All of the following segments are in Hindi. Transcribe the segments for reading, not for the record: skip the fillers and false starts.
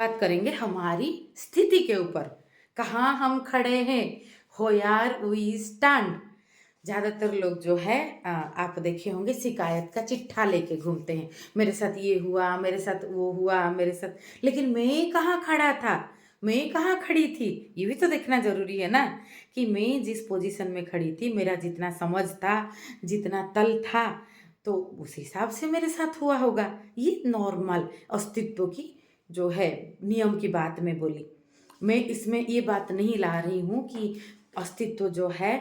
बात करेंगे हमारी स्थिति के ऊपर। कहाँ हम खड़े हैं, हो यार वी स्टैंड। ज़्यादातर लोग जो है आप देखे होंगे शिकायत का चिट्ठा लेके घूमते हैं। मेरे साथ ये हुआ, मेरे साथ वो हुआ, मेरे साथ, लेकिन मैं कहाँ खड़ा था, मैं कहाँ खड़ी थी, ये भी तो देखना ज़रूरी है ना। कि मैं जिस पोजीशन में खड़ी थी, मेरा जितना समझ था, जितना तल था, तो उस हिसाब से मेरे साथ हुआ होगा। ये नॉर्मल अस्तित्व की जो है नियम की बात मैं बोली। मैं इसमें ये बात नहीं ला रही हूँ कि अस्तित्व जो है,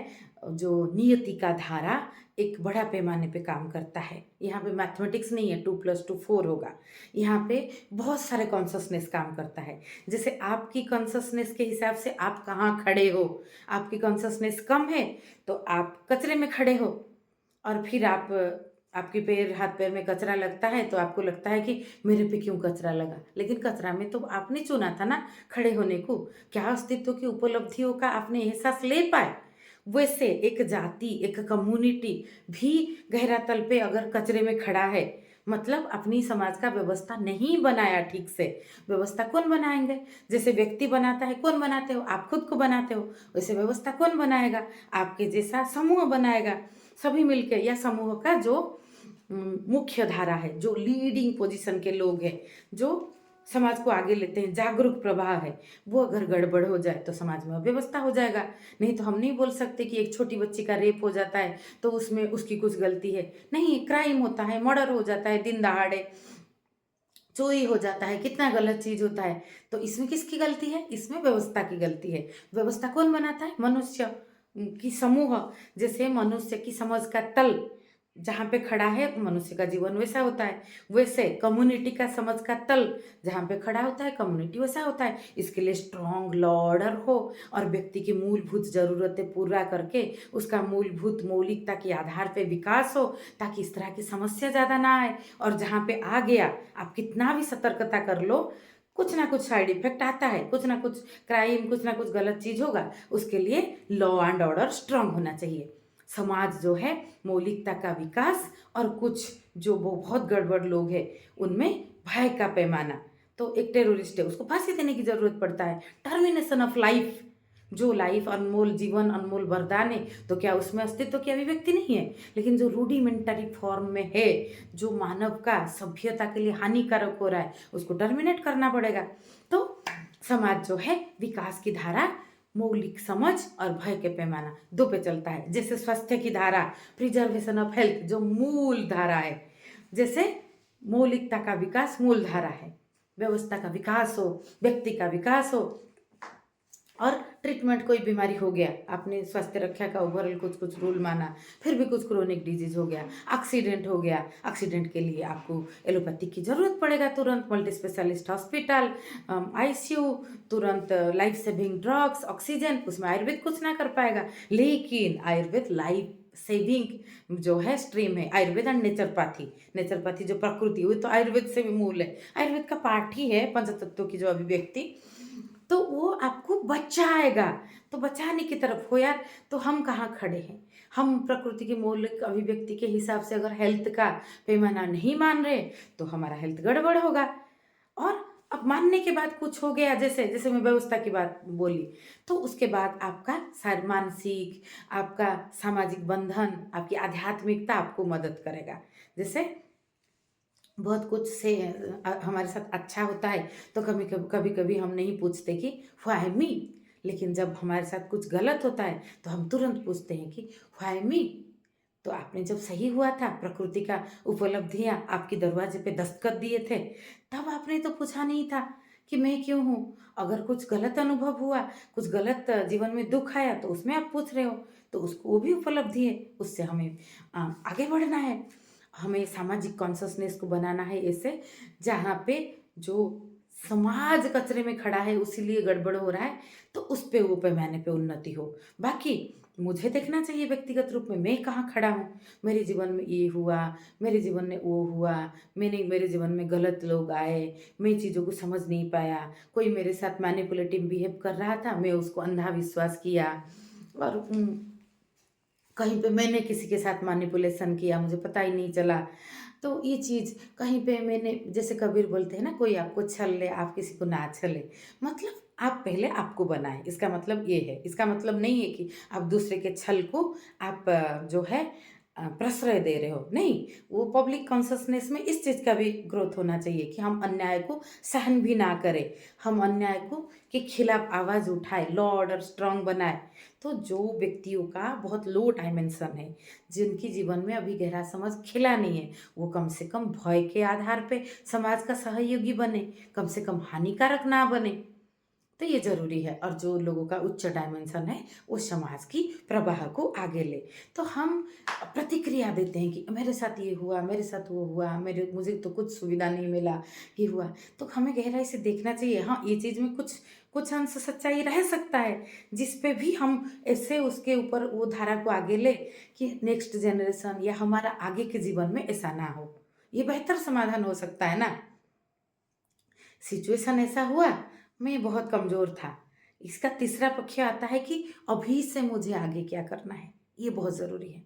जो नियति का धारा एक बड़ा पैमाने पे काम करता है। यहाँ पे मैथमेटिक्स नहीं है 2+2 4 होगा। यहाँ पे बहुत सारे कॉन्शसनेस काम करता है। जैसे आपकी कॉन्शसनेस के हिसाब से आप कहाँ खड़े हो। आपकी कॉन्शसनेस कम है तो आप कचरे में खड़े हो, और फिर आपके पैर हाथ पैर में कचरा लगता है तो आपको लगता है कि मेरे पे क्यों कचरा लगा, लेकिन कचरा में तो आपने चुना था ना खड़े होने को। क्या अस्तित्व की उपलब्धियों का आपने एहसास ले पाए? वैसे एक जाति, एक कम्युनिटी भी गहरा तल पे अगर कचरे में खड़ा है, मतलब अपनी समाज का व्यवस्था नहीं बनाया ठीक से। व्यवस्था कौन बनाएंगे? जैसे व्यक्ति बनाता है, कौन बनाते हो? आप खुद को बनाते हो। वैसे व्यवस्था कौन बनाएगा? आपके जैसा समूह बनाएगा। सभी मिलके, या समूह का जो मुख्य धारा है, जो लीडिंग पोजीशन के लोग हैं, जो समाज को आगे लेते हैं, जागरूक प्रवाह है, वो अगर गड़बड़ हो जाए तो समाज में अव्यवस्था हो जाएगा। नहीं तो हम नहीं बोल सकते कि एक छोटी बच्ची का रेप हो जाता है तो उसमें उसकी कुछ गलती है। नहीं, क्राइम होता है, मर्डर हो जाता है दिन दहाड़े, चोरी हो जाता है, कितना गलत चीज होता है। तो इसमें किसकी गलती है? इसमें व्यवस्था की गलती है। व्यवस्था कौन बनाता है? मनुष्य की समूह। जैसे मनुष्य की समझ का तल जहाँ पे खड़ा है, मनुष्य का जीवन वैसा होता है। वैसे कम्युनिटी का समझ का तल जहाँ पे खड़ा होता है, कम्युनिटी वैसा होता है। इसके लिए स्ट्रॉन्ग लॉ ऑर्डर हो, और व्यक्ति की मूलभूत जरूरतें पूरा करके उसका मूलभूत मौलिकता के आधार पे विकास हो, ताकि इस तरह की समस्या ज़्यादा ना आए। और जहाँ पे आ गया, आप कितना भी सतर्कता कर लो, कुछ ना कुछ साइड इफेक्ट आता है, कुछ ना कुछ क्राइम, कुछ ना कुछ गलत चीज होगा। उसके लिए लॉ एंड ऑर्डर स्ट्रांग होना चाहिए। समाज जो है, मौलिकता का विकास, और कुछ जो वो बहुत गड़बड़ लोग हैं उनमें भय का पैमाना। तो एक टेररिस्ट है, उसको फांसी देने की जरूरत पड़ता है। टर्मिनेशन ऑफ लाइफ, जो लाइफ अनमोल, जीवन अनमोल वरदान है, तो क्या उसमें अस्तित्व की अभिव्यक्ति नहीं है? लेकिन जो रूडिमेंटरी फॉर्म में है, जो मानव का सभ्यता के लिए हानिकारक हो रहा है, उसको टर्मिनेट करना पड़ेगा। तो समाज जो है, विकास की धारा मौलिक समझ और भय के पैमाना दो पे चलता है। जैसे स्वास्थ्य की धारा, प्रिजर्वेशन ऑफ हेल्थ, जो मूल धारा है। जैसे मौलिकता का विकास मूल धारा है, व्यवस्था का विकास हो, व्यक्ति का विकास हो, और ट्रीटमेंट, कोई बीमारी हो गया, आपने स्वास्थ्य रक्षा का ओवरऑल कुछ कुछ रूल माना, फिर भी कुछ क्रोनिक डिजीज हो गया, एक्सीडेंट हो गया, एक्सीडेंट के लिए आपको एलोपैथी की जरूरत पड़ेगा, तुरंत मल्टी स्पेशलिस्ट हॉस्पिटल, आईसीयू, तुरंत लाइफ सेविंग ड्रग्स, ऑक्सीजन। उसमें आयुर्वेद कुछ ना कर पाएगा, लेकिन आयुर्वेद लाइफ सेविंग जो है स्ट्रीम है। आयुर्वेद एंड नेचरपैथी, नेचरपैथी जो प्रकृति, वो तो आयुर्वेद से भी मूल है, आयुर्वेद का पार्ट ही है पंचतत्वों की जो अभिव्यक्ति। तो वो आपको बचाएगा। तो बचाने की तरफ हो यार। तो हम कहाँ खड़े हैं? हम प्रकृति की मौलिक अभिव्यक्ति के हिसाब से अगर हेल्थ का पैमाना नहीं मान रहे, तो हमारा हेल्थ गड़बड़ होगा। और अब मानने के बाद कुछ हो गया, जैसे जैसे मैं व्यवस्था की बात बोली, तो उसके बाद आपका मानसिक, आपका सामाजिक बंधन, आपकी आध्यात्मिकता आपको मदद करेगा। जैसे बहुत कुछ से हमारे साथ अच्छा होता है तो कभी कभी हम नहीं पूछते कि व्हाई मी। लेकिन जब हमारे साथ कुछ गलत होता है तो हम तुरंत पूछते हैं कि व्हाई मी। तो आपने जब सही हुआ था, प्रकृति का उपलब्धियां आपके दरवाजे पे दस्तखत दिए थे, तब आपने तो पूछा नहीं था कि मैं क्यों हूँ। अगर कुछ गलत अनुभव हुआ, कुछ गलत जीवन में दुख आया, तो उसमें आप पूछ रहे हो। तो उसको, वो भी उपलब्धि है, उससे हमें आगे बढ़ना है। हमें सामाजिक कॉन्शसनेस को बनाना है ऐसे, जहाँ पे जो समाज कचरे में खड़ा है, उसीलिए गड़बड़ हो रहा है, तो उस पे, वो पैमाने पे उन्नति हो। बाकी मुझे देखना चाहिए व्यक्तिगत रूप में, मैं कहाँ खड़ा हूँ। मेरे जीवन में ये हुआ, मेरे जीवन में वो हुआ, मेरे जीवन में गलत लोग आए, मैं चीज़ों को समझ नहीं पाया, कोई मेरे साथ मैनिपुलेटिव बिहेव कर रहा था, मैं उसको अंधा विश्वास किया, और कहीं पे मैंने किसी के साथ मैनिपुलेशन किया, मुझे पता ही नहीं चला। तो ये चीज़ कहीं पे मैंने, जैसे कबीर बोलते हैं ना, कोई आपको छल ले आप किसी को ना छले, मतलब आप पहले आपको बनाएं, इसका मतलब ये है। इसका मतलब नहीं है कि आप दूसरे के छल को आप जो है प्रश्रय दे रहे हो, नहीं। वो पब्लिक कॉन्शसनेस में इस चीज़ का भी ग्रोथ होना चाहिए कि हम अन्याय को सहन भी ना करें, हम अन्याय को के खिलाफ आवाज़ उठाए, लॉ ऑर्डर स्ट्रांग बनाए। तो जो व्यक्तियों का बहुत लो डायमेंशन है, जिनकी जीवन में अभी गहरा समझ खिला नहीं है, वो कम से कम भय के आधार पे समाज का सहयोगी बने, कम से कम हानिकारक ना बने। तो ये ज़रूरी है। और जो लोगों का उच्च डायमेंशन है, वो समाज की प्रवाह को आगे ले। तो हम प्रतिक्रिया देते हैं कि मेरे साथ ये हुआ, मेरे साथ वो हुआ, मुझे तो कुछ सुविधा नहीं मिला, ये हुआ। तो हमें गहराई से देखना चाहिए, हाँ ये चीज़ में कुछ कुछ अंश सच्चाई रह सकता है, जिस पे भी हम ऐसे उसके ऊपर वो धारा को आगे ले कि नेक्स्ट जनरेशन या हमारा आगे के जीवन में ऐसा ना हो। ये बेहतर समाधान हो सकता है ना। सिचुएशन ऐसा हुआ, मैं बहुत कमज़ोर था। इसका तीसरा पक्ष आता है कि अभी से मुझे आगे क्या करना है, ये बहुत ज़रूरी है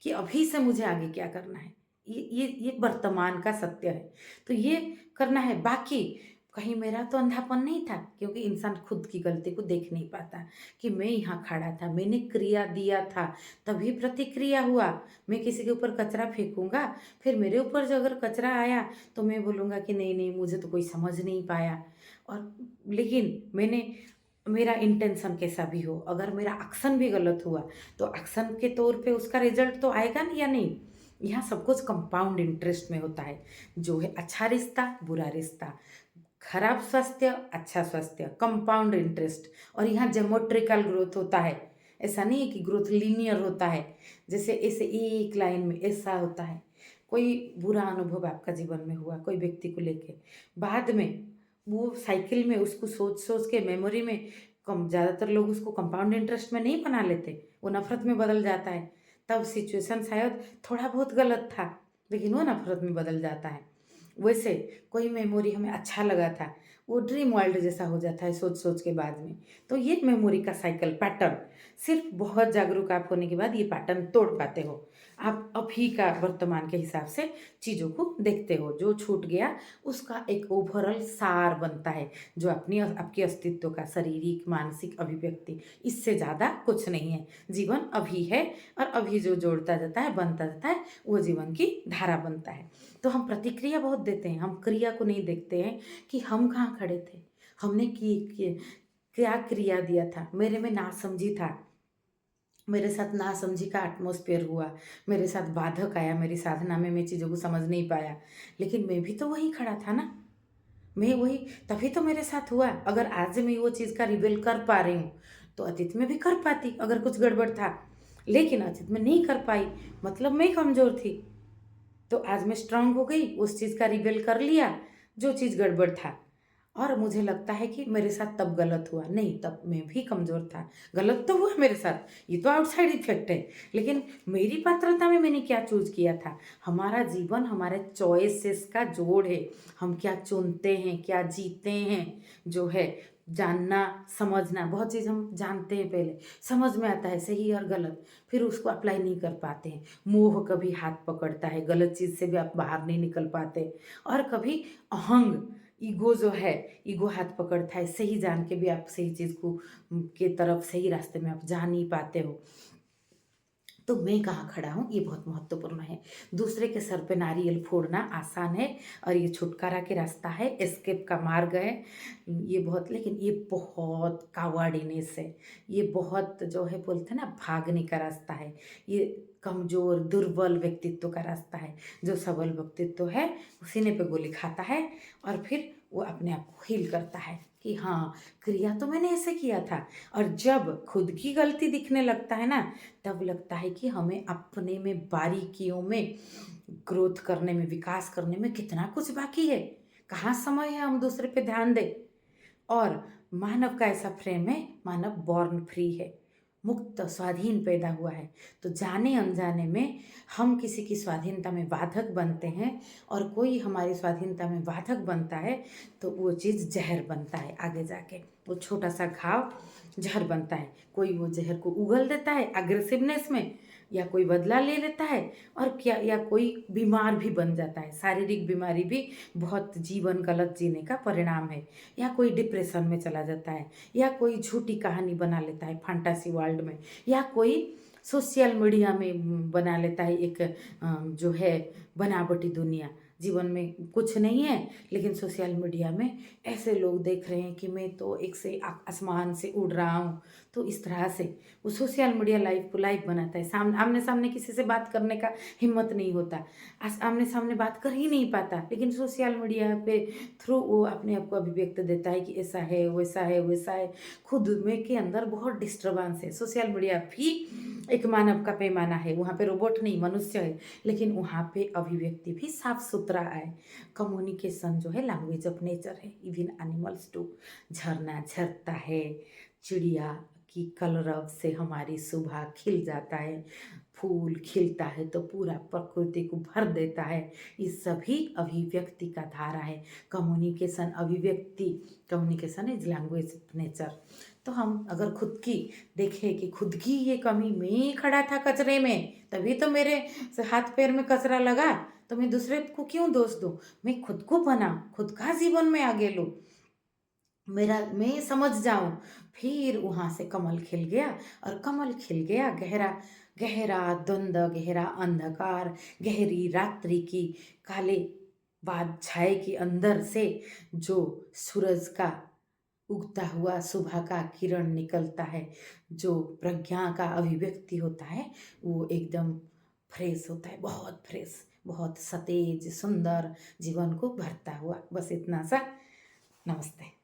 कि अभी से मुझे आगे क्या करना है। ये वर्तमान का सत्य है, तो ये करना है। बाकी कहीं मेरा तो अंधापन नहीं था, क्योंकि इंसान खुद की गलती को देख नहीं पाता कि मैं यहाँ खड़ा था, मैंने क्रिया दिया था, तभी प्रतिक्रिया हुआ। मैं किसी के ऊपर कचरा फेंकूंगा, फिर मेरे ऊपर जो अगर कचरा आया तो मैं बोलूँगा कि नहीं नहीं, मुझे तो कोई समझ नहीं पाया। और लेकिन मेरा इंटेंशन कैसा भी हो, अगर मेरा एक्शन भी गलत हुआ तो एक्शन के तौर पे उसका रिजल्ट तो आएगा या नहीं। यहाँ सब कुछ कंपाउंड इंटरेस्ट में होता है, जो है अच्छा रिश्ता बुरा रिश्ता, खराब स्वास्थ्य अच्छा स्वास्थ्य, कंपाउंड इंटरेस्ट। और यहाँ ज्योमेट्रिकल ग्रोथ होता है, ऐसा नहीं है कि ग्रोथ लीनियर होता है, जैसे ऐसे एक लाइन में ऐसा होता है। कोई बुरा अनुभव आपका जीवन में हुआ कोई व्यक्ति को लेके, बाद में वो साइकिल में उसको सोच सोच के मेमोरी में, कम ज़्यादातर लोग उसको कंपाउंड इंटरेस्ट में नहीं बना लेते, वो नफरत में बदल जाता है। तब सिचुएशन शायद थोड़ा बहुत गलत था, लेकिन वो नफरत में बदल जाता है। वैसे कोई मेमोरी हमें अच्छा लगा था, वो ड्रीम वर्ल्ड जैसा हो जाता है सोच सोच के बाद में। तो ये मेमोरी का साइकिल पैटर्न, सिर्फ बहुत जागरूक आप होने के बाद ये पैटर्न तोड़ पाते हो। आप अभी का वर्तमान के हिसाब से चीज़ों को देखते हो, जो छूट गया उसका एक ओवरऑल सार बनता है, जो अपनी आपके अस्तित्व का शारीरिक मानसिक अभिव्यक्ति, इससे ज़्यादा कुछ नहीं है। जीवन अभी है, और अभी जो जोड़ता जाता है बनता जाता है, वो जीवन की धारा बनता है। तो हम प्रतिक्रिया बहुत देते हैं, हम क्रिया को नहीं देखते हैं कि हम कहाँ खड़े थे, हमने क्या क्रिया दिया था। मेरे में नासमझी था, मेरे साथ नासमझी का एटमॉस्फेयर हुआ, मेरे साथ बाधक आया मेरी साधना में, मैं चीज़ों को समझ नहीं पाया, लेकिन मैं भी तो वहीं खड़ा था ना। मैं वही, तभी तो मेरे साथ हुआ। अगर आज मैं वो चीज़ का रिवेल कर पा रही हूँ, तो अतीत में भी कर पाती अगर कुछ गड़बड़ था, लेकिन अतीत में नहीं कर पाई, मतलब मैं कमज़ोर थी। तो आज मैं स्ट्रांग हो गई, उस चीज़ का रिबेल कर लिया जो चीज़ गड़बड़ था। और मुझे लगता है कि मेरे साथ तब गलत हुआ, नहीं तब मैं भी कमज़ोर था, गलत तो हुआ मेरे साथ, ये तो आउटसाइड इफेक्ट है। लेकिन मेरी पात्रता में मैंने क्या चूज किया था। हमारा जीवन हमारे चॉइसेस का जोड़ है, हम क्या चुनते हैं क्या जीते हैं, जो है जानना समझना। बहुत चीज़ हम जानते हैं, पहले समझ में आता है सही और गलत, फिर उसको अप्लाई नहीं कर पाते हैं। मोह कभी हाथ पकड़ता है, गलत चीज़ से भी आप बाहर नहीं निकल पाते। और कभी अहंग, ईगो जो है, ईगो हाथ पकड़ता है, सही जान के भी आप सही चीज़ को के तरफ सही रास्ते में आप जा नहीं पाते हो। तो मैं कहाँ खड़ा हूँ, ये बहुत महत्वपूर्ण है। दूसरे के सर पे नारियल फोड़ना आसान है, और ये छुटकारा के रास्ता है, एस्केप का मार्ग है। ये बहुत, लेकिन ये बहुत कावार्डिनेस है, ये बहुत जो है बोलते हैं ना भागने का रास्ता है। ये कमज़ोर दुर्बल व्यक्तित्व का रास्ता है। जो सबल व्यक्तित्व है वो सीने पे गोली खाता है, और फिर वो अपने आप को हील करता है कि हाँ क्रिया तो मैंने ऐसे किया था। और जब खुद की गलती दिखने लगता है ना, तब लगता है कि हमें अपने में बारीकियों में ग्रोथ करने में, विकास करने में कितना कुछ बाकी है, कहाँ समय है हम दूसरे पे ध्यान दें। और मानव का ऐसा फ्रेम है, मानव बॉर्न फ्री है, मुक्त स्वाधीन पैदा हुआ है। तो जाने अनजाने में हम किसी की स्वाधीनता में बाधक बनते हैं, और कोई हमारी स्वाधीनता में बाधक बनता है तो वो चीज़ जहर बनता है आगे जाके। वो छोटा सा घाव जहर बनता है, कोई वो जहर को उगल देता है अग्रेसिवनेस में, या कोई बदला ले लेता है और क्या या कोई बीमार भी बन जाता है। शारीरिक बीमारी भी बहुत जीवन गलत जीने का परिणाम है। या कोई डिप्रेशन में चला जाता है, या कोई झूठी कहानी बना लेता है फैंटेसी वर्ल्ड में, या कोई सोशल मीडिया में बना लेता है एक जो है बनावटी दुनिया। जीवन में कुछ नहीं है, लेकिन सोशल मीडिया में ऐसे लोग देख रहे हैं कि मैं तो एक से आसमान से उड़ रहा हूँ। तो इस तरह से वो सोशल मीडिया लाइफ को लाइव बनाता है। आमने सामने किसी से बात करने का हिम्मत नहीं होता, आमने सामने बात कर ही नहीं पाता, लेकिन सोशल मीडिया पे थ्रू वो अपने आप को अभिव्यक्त देता है कि ऐसा है वैसा है वैसा है। खुद में के अंदर बहुत डिस्टर्बेंस है। सोशल मीडिया भी एक मानव का पैमाना है, वहाँ पे रोबोट नहीं मनुष्य है, लेकिन वहाँ पे अभिव्यक्ति भी साफ सुथरा है। कम्युनिकेशन जो है लैंग्वेज ऑफ नेचर है। इवन एनिमल्स टू, झरना झरता है, चिड़िया की कलरव से हमारी सुबह खिल जाता है, फूल खिलता है तो पूरा प्रकृति को भर देता है। ये सभी अभिव्यक्ति का धारा है। कम्युनिकेशन अभिव्यक्ति, communication is language of nature. तो हम अगर खुद की देखें कि खुद की ये कमी, मैं ही खड़ा था कचरे में तभी तो मेरे हाथ पैर में कचरा लगा, तो मैं दूसरे को क्यों दोष दूँ। मैं खुद को बना, खुद का जीवन में आगे लूँ, मैं समझ जाऊं। फिर वहाँ से कमल खिल गया, और कमल खिल गया गहरा गहरा द्वंद, गहरा अंधकार, गहरी रात्रि की काले बाद छाए के अंदर से जो सूरज का उगता हुआ सुबह का किरण निकलता है, जो प्रज्ञा का अभिव्यक्ति होता है, वो एकदम फ्रेश होता है, बहुत फ्रेश, बहुत सतेज सुंदर, जीवन को भरता हुआ। बस इतना सा। नमस्ते।